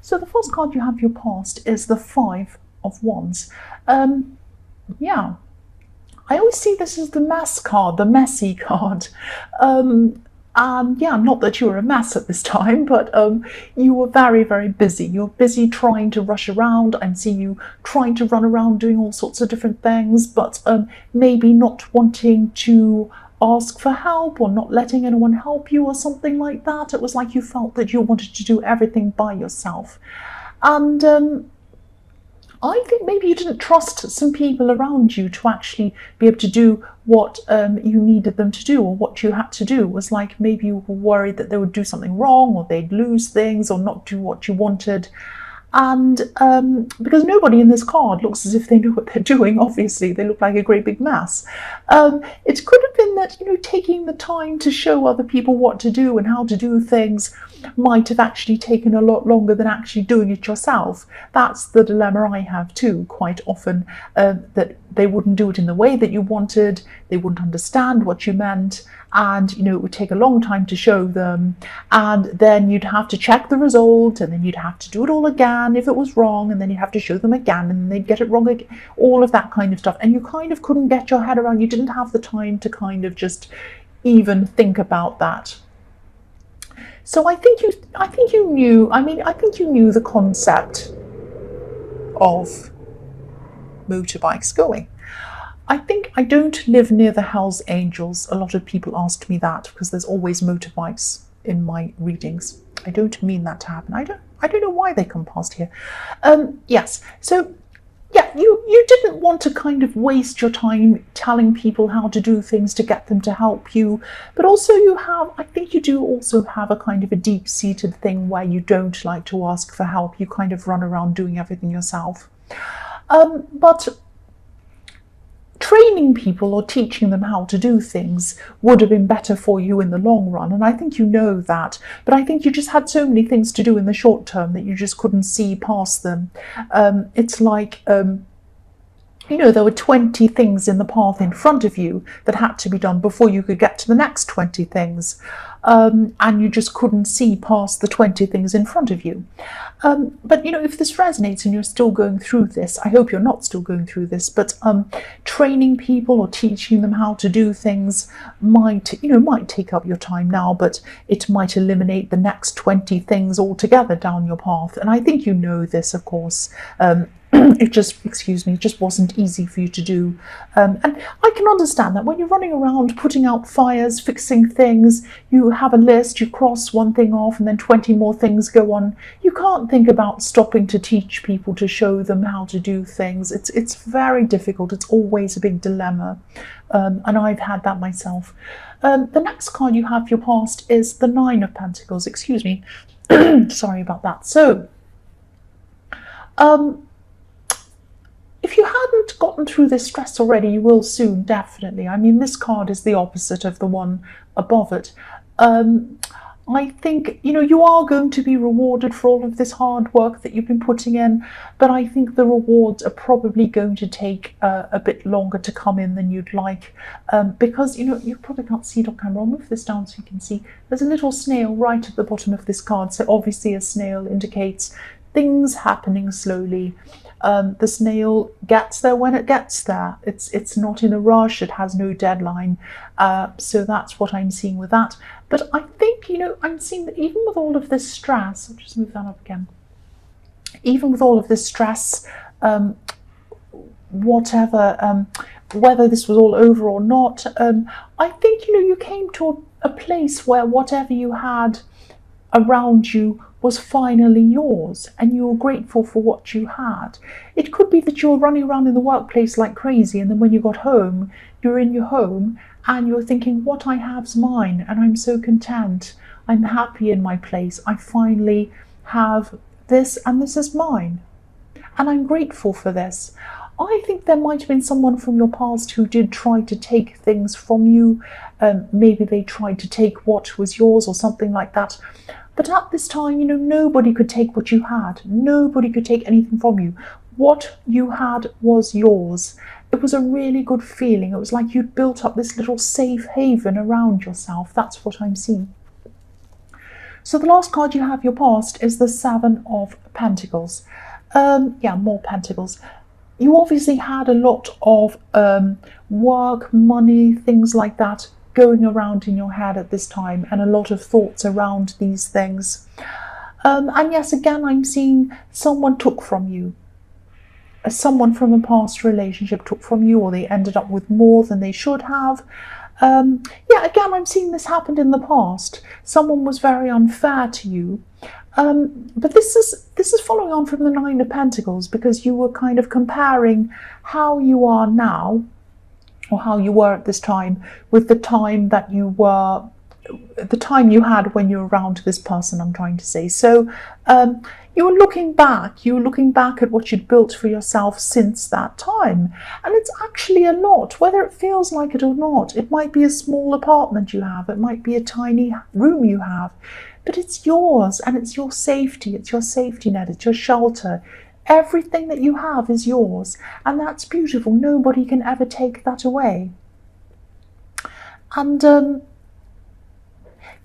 So the first card you have for your past is the Five of Wands. Yeah, I always see this as the mess card, the messy card. And yeah, not that you were a mess at this time, but you were very, very busy. You're busy trying to rush around. I see you trying to run around doing all sorts of different things, but maybe not wanting to ask for help or not letting anyone help you or something like that. It was like you felt that you wanted to do everything by yourself. And I think maybe you didn't trust some people around you to actually be able to do what you needed them to do, or what you had to do. It was like maybe you were worried that they would do something wrong, or they'd lose things, or not do what you wanted. And because nobody in this card looks as if they know what they're doing, obviously, they look like a great big mess. It could have been that, taking the time to show other people what to do and how to do things might have actually taken a lot longer than actually doing it yourself. That's the dilemma I have too, quite often, that they wouldn't do it in the way that you wanted, they wouldn't understand what you meant, and it would take a long time to show them, and then you'd have to check the result, and then you'd have to do it all again if it was wrong, and then you'd have to show them again, and they'd get it wrong again, all of that kind of stuff. And you kind of couldn't get your head around, you didn't have the time to kind of just even think about that. So I think you knew the concept of motorbikes going. I don't live near the Hells Angels. A lot of people asked me that because there's always motorbikes in my readings. I don't mean that to happen. I don't know why they come past here. Yes. So yeah, you didn't want to kind of waste your time telling people how to do things to get them to help you, but also I think you do also have a kind of a deep-seated thing where you don't like to ask for help. You kind of run around doing everything yourself. But training people or teaching them how to do things would have been better for you in the long run, and I think you know that, but I think you just had so many things to do in the short term that you just couldn't see past them. It's like there were 20 things in the path in front of you that had to be done before you could get to the next 20 things. And you just couldn't see past the 20 things in front of you. But if this resonates and you're still going through this, I hope you're not still going through this, but training people or teaching them how to do things might take up your time now, but it might eliminate the next 20 things altogether down your path. And I think you know this, of course. It just wasn't easy for you to do. And I can understand that when you're running around putting out fires, fixing things, you have a list, you cross one thing off and then 20 more things go on. You can't think about stopping to teach people, to show them how to do things. It's very difficult. It's always a big dilemma. And I've had that myself. The next card you have for your past is the Nine of Pentacles. Excuse me. Sorry about that. So, if you hadn't gotten through this stress already, you will soon, definitely. I mean, this card is the opposite of the one above it. I think, you are going to be rewarded for all of this hard work that you've been putting in, but I think the rewards are probably going to take a bit longer to come in than you'd like, because, you probably can't see it on camera. I'll move this down so you can see. There's a little snail right at the bottom of this card, so obviously a snail indicates things happening slowly. The snail gets there when it gets there. It's not in a rush. It has no deadline. So that's what I'm seeing with that. But I think, I'm seeing that even with all of this stress, I'll just move that up again. Even with all of this stress, whatever, whether this was all over or not, I think, you came to a place where whatever you had around you was finally yours, and you were grateful for what you had. It could be that you were running around in the workplace like crazy, and then when you got home, you're in your home and you're thinking, what I have's mine, and I'm so content. I'm happy in my place. I finally have this, and this is mine, and I'm grateful for this. I think there might have been someone from your past who did try to take things from you. Maybe they tried to take what was yours or something like that. But at this time, nobody could take what you had. Nobody could take anything from you. What you had was yours. It was a really good feeling. It was like you'd built up this little safe haven around yourself. That's what I'm seeing. So the last card you have, your past, is the Seven of Pentacles. Yeah, more pentacles. You obviously had a lot of work, money, things like that going around in your head at this time, and a lot of thoughts around these things. And yes, again, I'm seeing someone took from you. Someone from a past relationship took from you, or they ended up with more than they should have. Yeah, again, I'm seeing this happened in the past. Someone was very unfair to you. But this is following on from the Nine of Pentacles, because you were kind of comparing how you are now, or how you were at this time, with the time that you were, the time you had when you were around this person, I'm trying to say. So you were looking back at what you'd built for yourself since that time. And it's actually a lot, whether it feels like it or not. It might be a small apartment you have, it might be a tiny room you have, but it's yours, and it's your safety net, it's your shelter. Everything that you have is yours, and that's beautiful. Nobody can ever take that away. And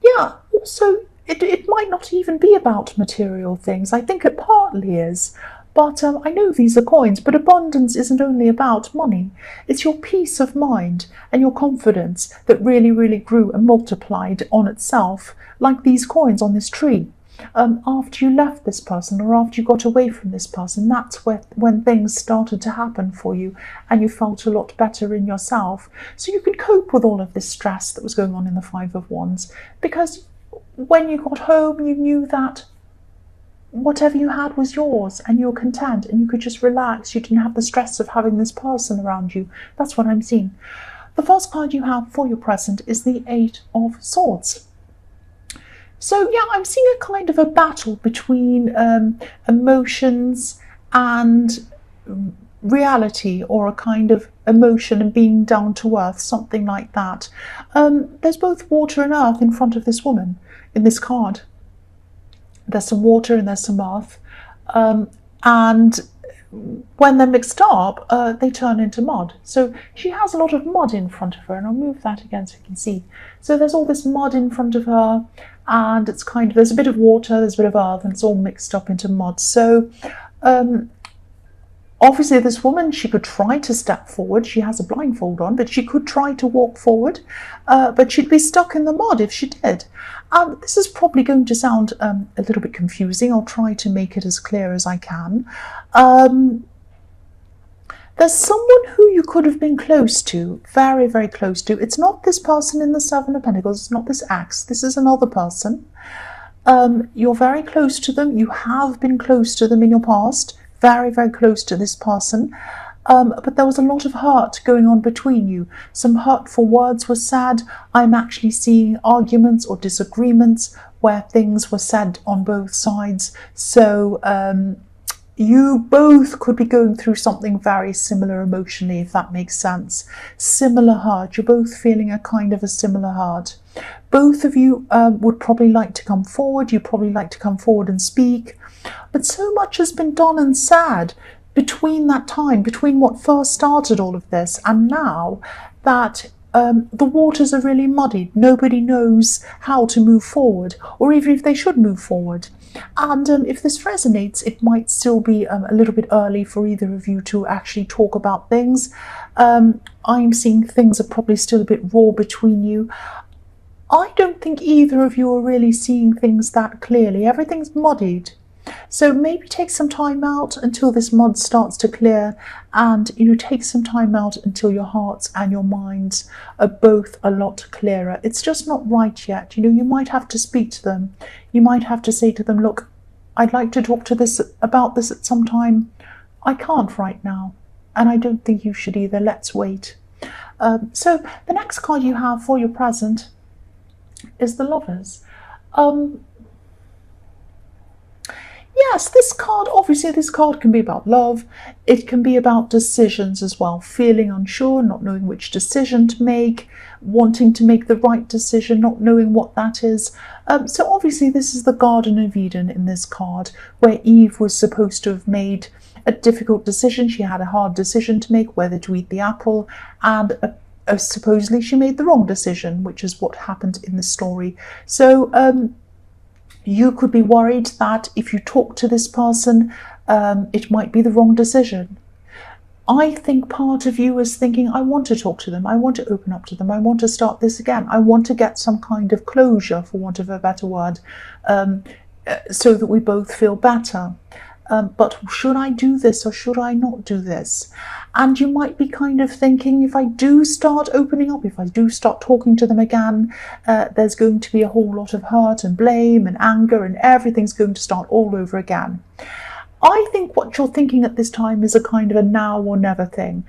yeah, also, it might not even be about material things. I think it partly is. But I know these are coins, but abundance isn't only about money. It's your peace of mind and your confidence that really, really grew and multiplied on itself, like these coins on this tree. After you left this person, or after you got away from this person, that's when things started to happen for you, and you felt a lot better in yourself. So you could cope with all of this stress that was going on in the Five of Wands, because when you got home, you knew that whatever you had was yours, and you were content, and you could just relax. You didn't have the stress of having this person around you. That's what I'm seeing. The first card you have for your present is the Eight of Swords. So yeah, I'm seeing a kind of a battle between emotions and reality, or a kind of emotion and being down to earth, something like that. There's both water and earth in front of this woman in this card. There's some water and there's some earth, and when they're mixed up, they turn into mud. So she has a lot of mud in front of her, and I'll move that again so you can see. So there's all this mud in front of her, and it's kind of, there's a bit of water, there's a bit of earth, and it's all mixed up into mud. So obviously this woman, she could try to step forward. She has a blindfold on, but she could try to walk forward, but she'd be stuck in the mud if she did. This is probably going to sound a little bit confusing. I'll try to make it as clear as I can. There's someone who you could have been close to, very, very close to. It's not this person in the Seven of Pentacles. It's not this ex. This is another person. You're very close to them. You have been close to them in your past. Very, very close to this person. But there was a lot of hurt going on between you. Some hurtful words were said. I'm actually seeing arguments or disagreements where things were said on both sides. So you both could be going through something very similar emotionally, if that makes sense. Similar hurt. You're both feeling a kind of a similar hurt. Both of you would probably like to come forward. You'd probably like to come forward and speak. But so much has been done and said between that time, between what first started all of this and now, that the waters are really muddied. Nobody knows how to move forward, or even if they should move forward. And if this resonates, it might still be a little bit early for either of you to actually talk about things. I'm seeing things are probably still a bit raw between you. I don't think either of you are really seeing things that clearly. Everything's muddied. So maybe take some time out until this mud starts to clear, and take some time out until your hearts and your minds are both a lot clearer. It's just not right yet. You might have to speak to them. You might have to say to them, look, I'd like to talk about this at some time. I can't right now, and I don't think you should either. Let's wait. So the next card you have for your present is the Lovers. Yes, this card can be about love. It can be about decisions as well. Feeling unsure, not knowing which decision to make, wanting to make the right decision, not knowing what that is. So obviously this is the Garden of Eden in this card, where Eve was supposed to have made a difficult decision. She had a hard decision to make, whether to eat the apple, and supposedly she made the wrong decision, which is what happened in the story. So You could be worried that if you talk to this person, it might be the wrong decision. I think part of you is thinking, I want to talk to them, I want to open up to them, I want to start this again, I want to get some kind of closure, for want of a better word, so that we both feel better. But should I do this or should I not do this? And you might be kind of thinking, if I do start opening up, if I do start talking to them again, there's going to be a whole lot of hurt and blame and anger, and everything's going to start all over again. I think what you're thinking at this time is a kind of a now or never thing.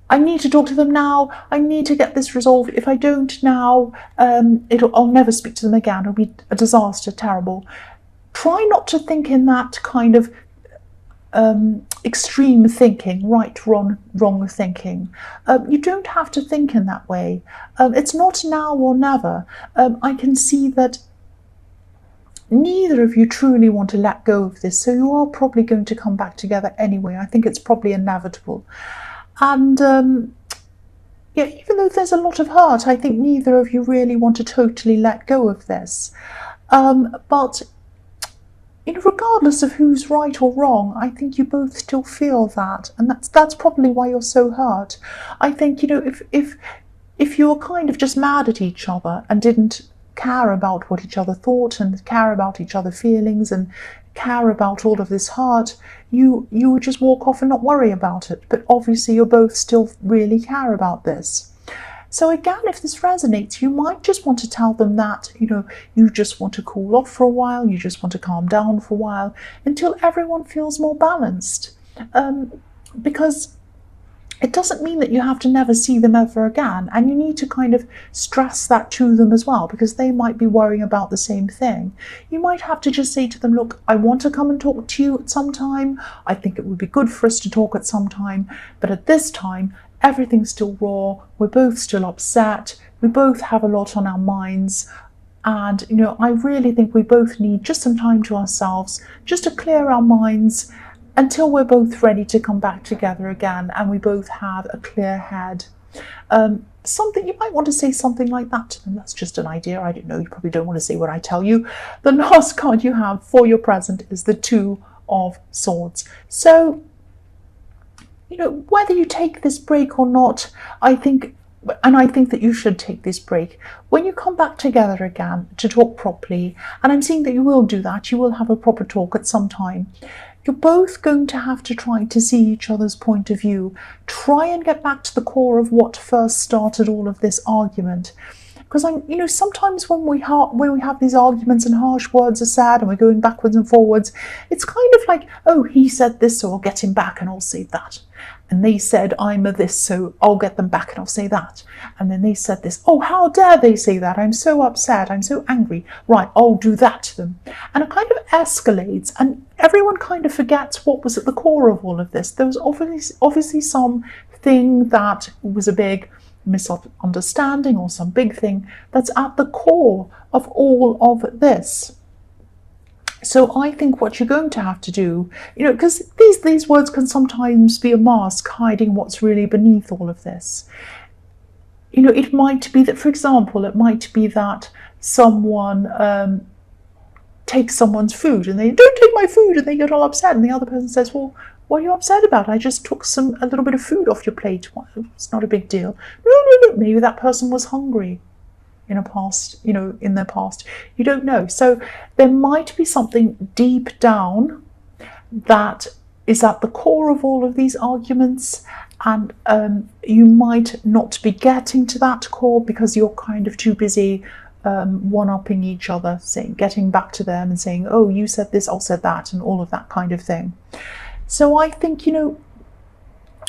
I need to talk to them now. I need to get this resolved. If I don't now, I'll never speak to them again. It'll be a disaster, terrible. Try not to think in that kind of extreme thinking, right, wrong thinking. You don't have to think in that way. It's not now or never. I can see that neither of you truly want to let go of this, so you are probably going to come back together anyway. I think it's probably inevitable. And yeah, even though there's a lot of hurt, I think neither of you really want to totally let go of this. But regardless of who's right or wrong, I think you both still feel that, and that's probably why you're so hurt. I think, if you were kind of just mad at each other and didn't care about what each other thought and care about each other's feelings and care about all of this hurt, you would just walk off and not worry about it. But obviously you both still really care about this. So again, if this resonates, you might just want to tell them that, you just want to cool off for a while, you just want to calm down for a while until everyone feels more balanced. Because it doesn't mean that you have to never see them ever again, and you need to kind of stress that to them as well, because they might be worrying about the same thing. You might have to just say to them, look, I want to come and talk to you at some time. I think it would be good for us to talk at some time, but at this time, everything's still raw, we're both still upset, we both have a lot on our minds, and I really think we both need just some time to ourselves, just to clear our minds until we're both ready to come back together again and we both have a clear head. Something, you might want to say something like that to them. That's just an idea. I don't know, you probably don't want to say what I tell you. The last card you have for your present is the Two of Swords. So, whether you take this break or not, I think that you should take this break. When you come back together again to talk properly, and I'm seeing that you will do that, you will have a proper talk at some time, you're both going to have to try to see each other's point of view. Try and get back to the core of what first started all of this argument. Because sometimes when we have these arguments and harsh words are said and we're going backwards and forwards, it's kind of like, oh, he said this, so I'll get him back and I'll say that. And they said, I'm a this, so I'll get them back and I'll say that. And then they said this, oh, how dare they say that? I'm so upset, I'm so angry. Right, I'll do that to them. And it kind of escalates, and everyone kind of forgets what was at the core of all of this. There was obviously something that was a big misunderstanding or some big thing that's at the core of all of this. So I think what you're going to have to do, because these words can sometimes be a mask hiding what's really beneath all of this. It might be that, for example, it might be that someone takes someone's food and they don't take my food, and they get all upset, and the other person says, well, what are you upset about? I just took a little bit of food off your plate. Well, it's not a big deal. No. Maybe that person was hungry in their past. You don't know. So there might be something deep down that is at the core of all of these arguments, and you might not be getting to that core because you're kind of too busy one-upping each other, getting back to them and saying, oh, you said this, I said that, and all of that kind of thing. So I think,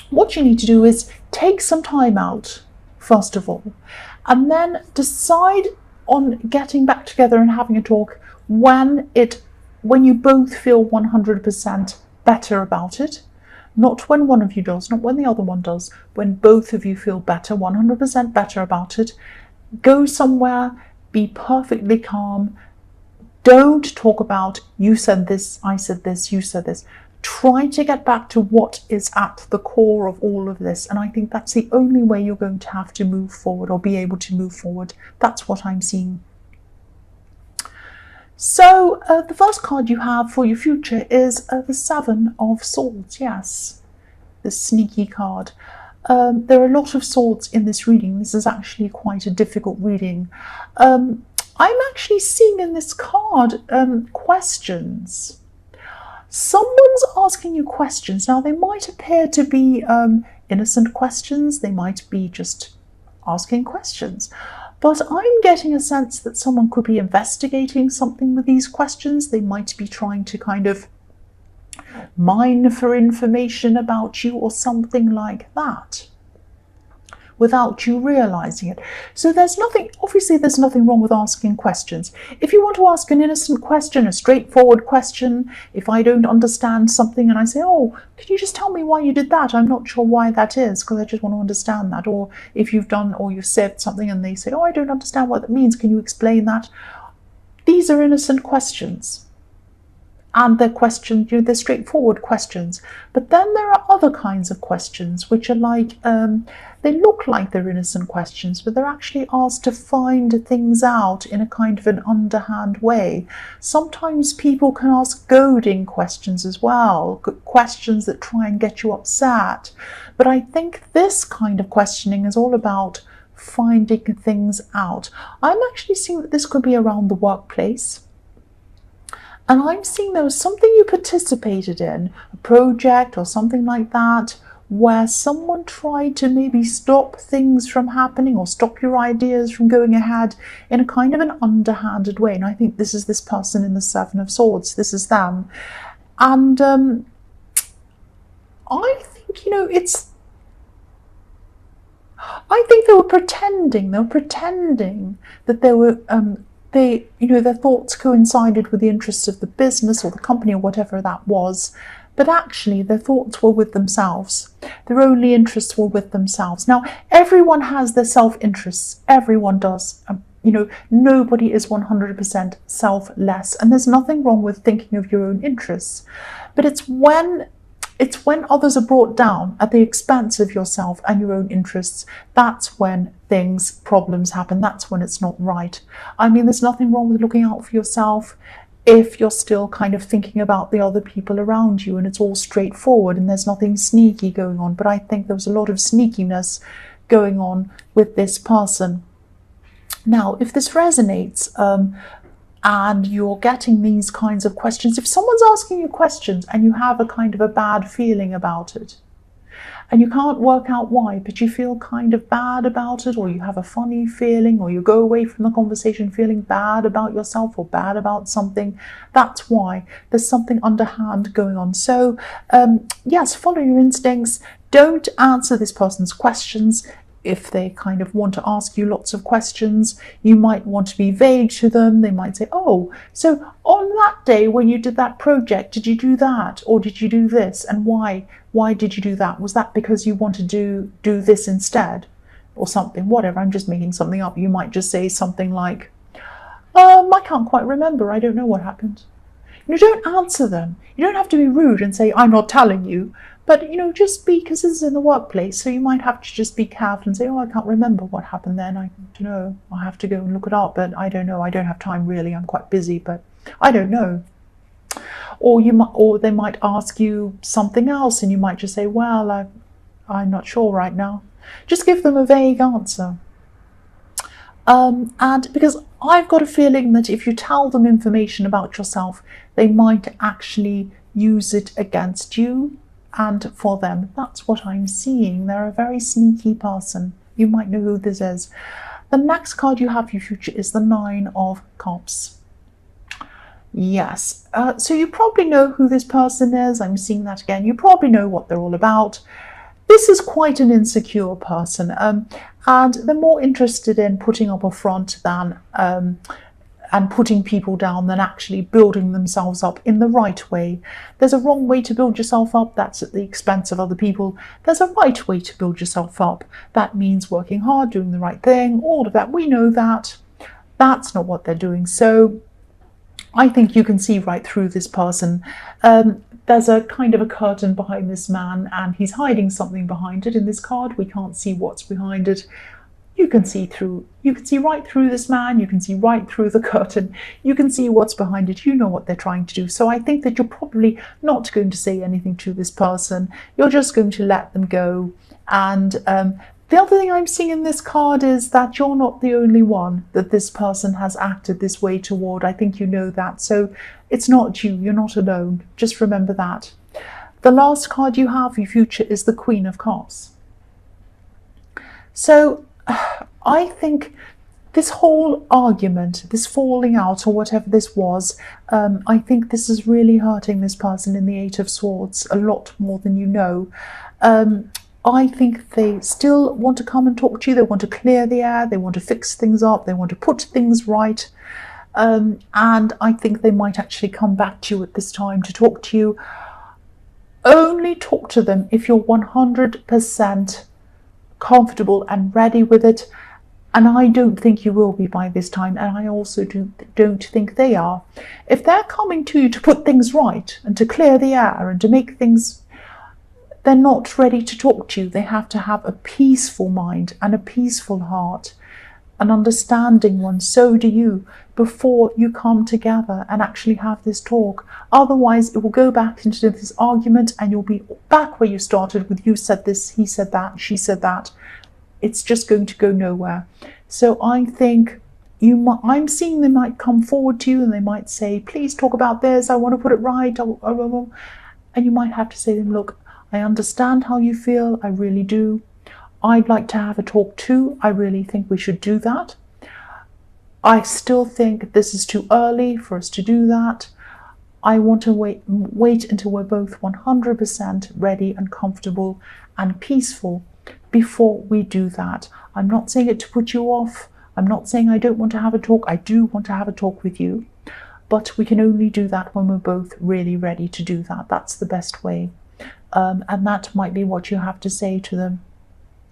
what you need to do is take some time out, first of all, and then decide on getting back together and having a talk when you both feel 100% better about it. Not when one of you does, not when the other one does. When both of you feel better, 100% better about it. Go somewhere, be perfectly calm. Don't talk about, you said this, I said this, you said this. Try to get back to what is at the core of all of this. And I think that's the only way you're going to have to move forward or be able to move forward. That's what I'm seeing. So the first card you have for your future is the Seven of Swords. Yes, this sneaky card. There are a lot of swords in this reading. This is actually quite a difficult reading. I'm actually seeing in this card questions. Someone's asking you questions. Now, they might appear to be innocent questions. They might be just asking questions. But I'm getting a sense that someone could be investigating something with these questions. They might be trying to kind of mine for information about you or something like that, without you realizing it. So obviously there's nothing wrong with asking questions. If you want to ask an innocent question, a straightforward question, if I don't understand something and I say, oh, could you just tell me why you did that? I'm not sure why that is, because I just want to understand that. Or if you've said something and they say, oh, I don't understand what that means, can you explain that? These are innocent questions. And they're questions, they're straightforward questions. But then there are other kinds of questions which are like, they look like they're innocent questions, but they're actually asked to find things out in a kind of an underhand way. Sometimes people can ask goading questions as well, questions that try and get you upset. But I think this kind of questioning is all about finding things out. I'm actually seeing that this could be around the workplace. And I'm seeing there was something you participated in, a project or something like that, where someone tried to maybe stop things from happening or stop your ideas from going ahead in a kind of an underhanded way. And I think this is this person in the Seven of Swords. This is them. And I think, I think they were pretending that they were their thoughts coincided with the interests of the business or the company or whatever that was, but actually their thoughts were with themselves. Their only interests were with themselves. Now, everyone has their self-interests. Everyone does. Nobody is 100% selfless, and there's nothing wrong with thinking of your own interests. But it's when others are brought down at the expense of yourself and your own interests, that's when problems happen. That's when it's not right. I mean, there's nothing wrong with looking out for yourself if you're still kind of thinking about the other people around you and it's all straightforward and there's nothing sneaky going on. But I think there was a lot of sneakiness going on with this person. Now, if this resonates, and you're getting these kinds of questions, if someone's asking you questions and you have a kind of a bad feeling about it, and you can't work out why, but you feel kind of bad about it, or you have a funny feeling, or you go away from the conversation feeling bad about yourself or bad about something, that's why. There's something underhand going on. So yes, follow your instincts. Don't answer this person's questions. If they kind of want to ask you lots of questions, you might want to be vague to them. They might say, oh, so on that day when you did that project, did you do that? Or did you do this? And why? Why did you do that? Was that because you wanted to do this instead? Or something, whatever. I'm just making something up. You might just say something like, I can't quite remember. I don't know what happened. Don't answer them. You don't have to be rude and say, I'm not telling you. But, just because this is in the workplace, so you might have to just be careful and say, oh, I can't remember what happened then. I don't know. I'll have to go and look it up, but I don't know. I don't have time really. I'm quite busy, but I don't know. Or they might ask you something else and you might just say, well, I'm not sure right now. Just give them a vague answer. And because I've got a feeling that if you tell them information about yourself, they might actually use it against you and for them. That's what I'm seeing. They're a very sneaky person. You might know who this is. The next card you have for your future is the Nine of Cups. Yes, so you probably know who this person is. I'm seeing that again. You probably know what they're all about. This is quite an insecure person, and they're more interested in putting up a front than and putting people down than actually building themselves up in the right way. There's a wrong way to build yourself up. That's at the expense of other people. There's a right way to build yourself up. That means working hard, doing the right thing, all of that. We know that. That's not what they're doing. So I think you can see right through this person. There's a kind of a curtain behind this man and he's hiding something behind it. In this card, we can't see what's behind it. you can see right through this man, you can see right through the curtain, you can see what's behind it, you know what they're trying to do. So I think that you're probably not going to say anything to this person, you're just going to let them go. And the other thing I'm seeing in this card is that you're not the only one that this person has acted this way toward. I think you know that. So it's not you, you're not alone. Just remember that. The last card you have for your future is the Queen of Cups. So I think this whole argument, this falling out or whatever this was, I think this is really hurting this person in the Eight of Swords a lot more than you know. I think they still want to come and talk to you. They want to clear the air. They want to fix things up. They want to put things right. And I think they might actually come back to you at this time to talk to you. Only talk to them if you're 100% comfortable and ready with it. And I don't think you will be by this time. And I also don't think they are. If they're coming to you to put things right and to clear the air and to make things, they're not ready to talk to you. They have to have a peaceful mind and a peaceful heart, an understanding one. So do you, before you come together and actually have this talk. Otherwise, it will go back into this argument and you'll be back where you started with you said this, he said that, she said that. It's just going to go nowhere. So I think I'm seeing they might come forward to you and they might say, please talk about this. I want to put it right. And you might have to say to them, look, I understand how you feel. I really do. I'd like to have a talk too. I really think we should do that. I still think this is too early for us to do that. I want to wait until we're both 100% ready and comfortable and peaceful before we do that. I'm not saying it to put you off. I'm not saying I don't want to have a talk. I do want to have a talk with you. But we can only do that when we're both really ready to do that. That's the best way. And that might be what you have to say to them.